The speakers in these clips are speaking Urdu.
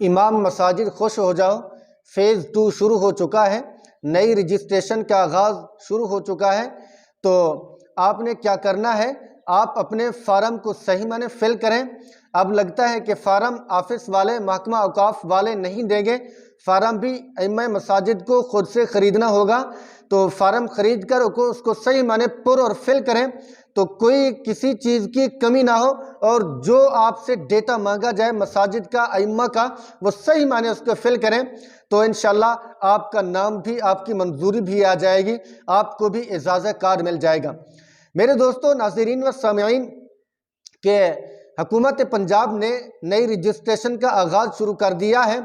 امام مساجد خوش ہو جاؤ، فیز 2 شروع ہو چکا ہے، نئی رجسٹریشن کا آغاز شروع ہو چکا ہے۔ تو آپ نے کیا کرنا ہے، آپ اپنے فارم کو صحیح معنی فل کریں۔ اب لگتا ہے کہ فارم آفس والے، محکمہ اوقاف والے نہیں دیں گے، فارم بھی ائمہ مساجد کو خود سے خریدنا ہوگا۔ تو فارم خرید کر اس کو صحیح معنی پر اور فل کریں، تو کوئی کسی چیز کی کمی نہ ہو، اور جو آپ سے ڈیٹا مانگا جائے مساجد کا، ائمہ کا، وہ صحیح معنی اس کو فل کریں، تو انشاءاللہ آپ کا نام بھی، آپ کی منظوری بھی آ جائے گی، آپ کو بھی اجازت کارڈ مل جائے گا۔ میرے دوستو، ناظرین و سامعین، کہ حکومت پنجاب نے نئی رجسٹریشن کا آغاز شروع کر دیا ہے،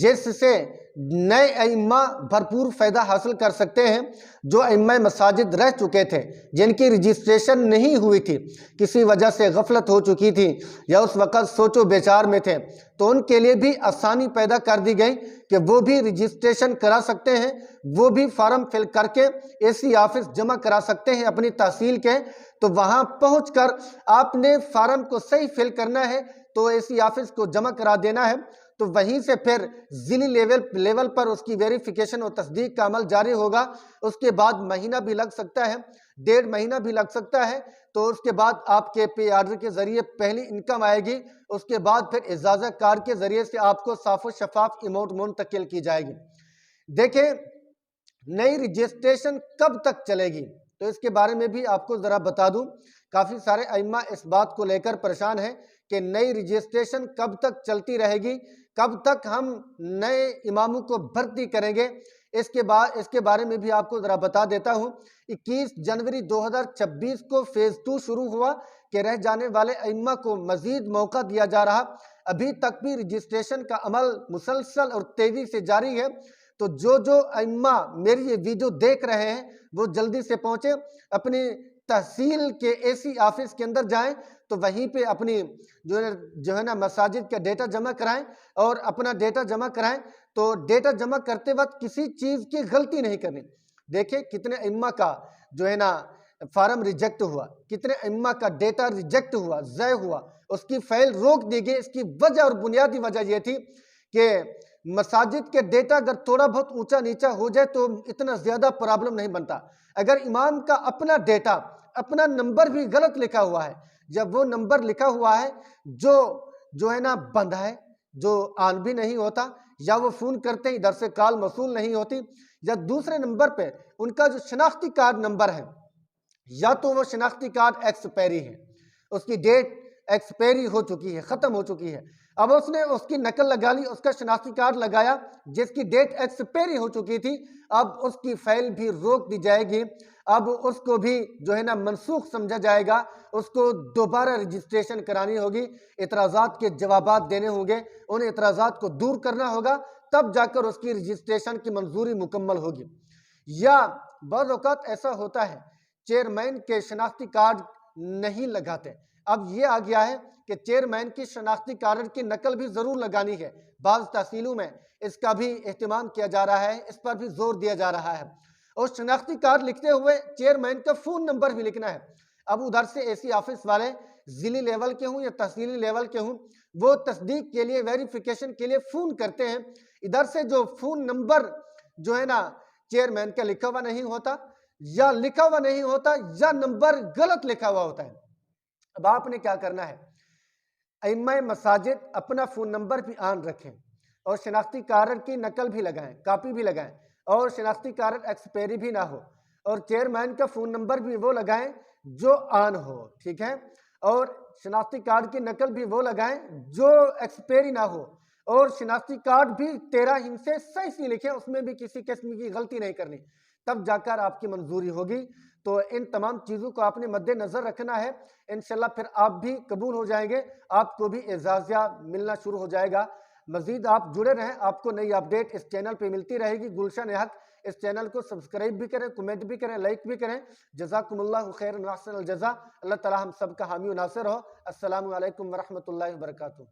جس سے نئے ائمہ بھرپور فائدہ حاصل کر سکتے ہیں۔ جو ائمہ مساجد رہ چکے تھے، جن کی رجسٹریشن نہیں ہوئی تھی، کسی وجہ سے غفلت ہو چکی تھی، یا اس وقت سوچ و بیچار میں تھے، تو ان کے لیے بھی آسانی پیدا کر دی گئی کہ وہ بھی رجسٹریشن کرا سکتے ہیں، وہ بھی فارم فل کر کے AC آفس جمع کرا سکتے ہیں اپنی تحصیل کے۔ تو وہاں پہنچ کر آپ نے فارم کو صحیح فل کرنا ہے، تو AC آفس کو جمع کرا دینا ہے، تو وہیں سے پھر ضلعی لیول پر اس کی ویریفیکیشن اور تصدیق کا عمل جاری ہوگا۔ اس کے بعد مہینہ بھی لگ سکتا ہے، 1.5 مہینہ بھی لگ سکتا ہے، تو اس کے بعد آپ کے پے آرڈر کے ذریعے پہلی انکم آئے گی، اس کے بعد پھر اجازت کار کے ذریعے سے آپ کو صاف و شفاف اماؤنٹ منتقل کی جائے گی۔ دیکھیں، نئی رجسٹریشن کب تک چلے گی، تو اس کے بارے میں بھی آپ کو ذرا بتا دوں۔ کافی سارے ائمہ اس بات کو لے کر پریشان ہیں کہ نئی رجسٹریشن کب تک چلتی رہے گی، کب تک ہم نئے اماموں کو بھرتی کریں گے۔ اس کے بارے میں بھی آپ کو ذرا بتا دیتا ہوں۔ 21 جنوری 2026 کو فیز 2 شروع ہوا کہ رہ جانے والے ائمہ کو مزید موقع دیا جا رہا۔ ابھی تک بھی رجسٹریشن کا عمل مسلسل اور تیزی سے جاری ہے، تو جو ائمہ میری یہ ویڈیو دیکھ رہے ہیں، وہ جلدی سے پہنچیں، اپنی تحصیل کے AC آفس کے اندر جائیں، تو وہیں پہ اپنی جو ہے نا مساجد کا ڈیٹا جمع کرائیں، اور اپنا ڈیٹا جمع کرائیں۔ تو ڈیٹا جمع کرتے وقت کسی چیز کی غلطی نہیں کرنی۔ دیکھیں کتنے ائمہ کا جو ہے نا فارم ریجیکٹ ہوا، کتنے ائمہ کا ڈیٹا ریجیکٹ ہوا، ضائع ہوا، اس کی فائل روک دی گئی۔ اس کی وجہ اور بنیادی وجہ یہ تھی کہ مساجد کے ڈیٹا اگر تھوڑا بہت اونچا نیچا ہو جائے تو اتنا زیادہ پرابلم نہیں بنتا۔ اگر امام کا اپنا ڈیٹا، اپنا نمبر بھی غلط لکھا ہوا ہے، جب وہ نمبر لکھا ہوا ہے جو ہے نا بند ہے، جو آن بھی نہیں ہوتا، یا وہ فون کرتے ہیں ادھر سے کال موصول نہیں ہوتی، یا دوسرے نمبر پہ ان کا جو شناختی کارڈ نمبر ہے، یا تو وہ شناختی کارڈ ایکسپائری ہے، اس کی ڈیٹ ایکسپائری ہو چکی ہے، ختم ہو چکی ہے، اب اس نے اس کی نقل لگا لی، اس کا شناختی کارڈ لگایا جس کی ڈیٹ ایکسپائری ہو چکی تھی، اب اس کی فائل بھی روک دی جائے گی، اب اس کو بھی جو ہے نا منسوخ سمجھا جائے گا، اس کو دوبارہ رجسٹریشن کرانی ہوگی، اعتراضات کے جوابات دینے ہوں گے، ان اعتراضات کو دور کرنا ہوگا، تب جا کر اس کی رجسٹریشن کی منظوری مکمل ہوگی۔ یا بعض اوقات ایسا ہوتا ہے چیئرمین کے شناختی کارڈ نہیں لگاتے، اب یہ آ گیا ہے کہ چیئرمین کی شناختی کارڈ کی نقل بھی ضرور لگانی ہے۔ بعض تحصیلوں میں اس کا بھی اہتمام کیا جا رہا ہے، اس پر بھی زور دیا جا رہا ہے، اور شناختی کارڈ لکھتے ہوئے چیئرمین کا فون نمبر بھی لکھنا ہے۔ اب ادھر سے AC آفس والے ضلعی لیول کے ہوں یا تحصیلی لیول کے ہوں، وہ تصدیق کے لیے، ویریفیکیشن کے لیے فون کرتے ہیں، ادھر سے جو فون نمبر جو ہے نا چیئرمین کا لکھا ہوا نہیں ہوتا، یا لکھا ہوا نہیں ہوتا، یا نمبر غلط لکھا ہوا ہوتا ہے۔ اب آپ نے کیا کرنا ہے، ائمہ مساجد اپنا فون نمبر بھی آن رکھیں، اور شناختی کارڈ کی نقل بھی لگائیں، کاپی بھی لگائیں، اور شناختی کارڈ ایکسپائری بھی نہ ہو، اور چیئرمین کا فون نمبر بھی وہ لگائیں جو آن ہو، ٹھیک ہے، اور شناختی کارڈ کی نقل بھی وہ لگائیں جو ایکسپائری نہ ہو، اور شناختی کارڈ بھی 13 ہندسے صحیح سے لکھیں، اس میں بھی کسی قسم کی غلطی نہیں کرنی، تب جا کر آپ کی منظوری ہوگی۔ تو ان تمام چیزوں کو آپ نے مد نظر رکھنا ہے، انشاءاللہ پھر آپ بھی قبول ہو جائیں گے، آپ کو بھی اعزازیہ ملنا شروع ہو جائے گا۔ مزید آپ جڑے رہیں، آپ کو نئی اپڈیٹ اس چینل پہ ملتی رہے گی۔ گلشن حق اس چینل کو سبسکرائب بھی کریں، کمنٹ بھی کریں، لائک بھی کریں۔ جزاکم اللہ خیر، احسن الجزا۔ اللہ تعالی ہم سب کا حامی و ناصر ہو۔ السلام علیکم ورحمۃ اللہ وبرکاتہ۔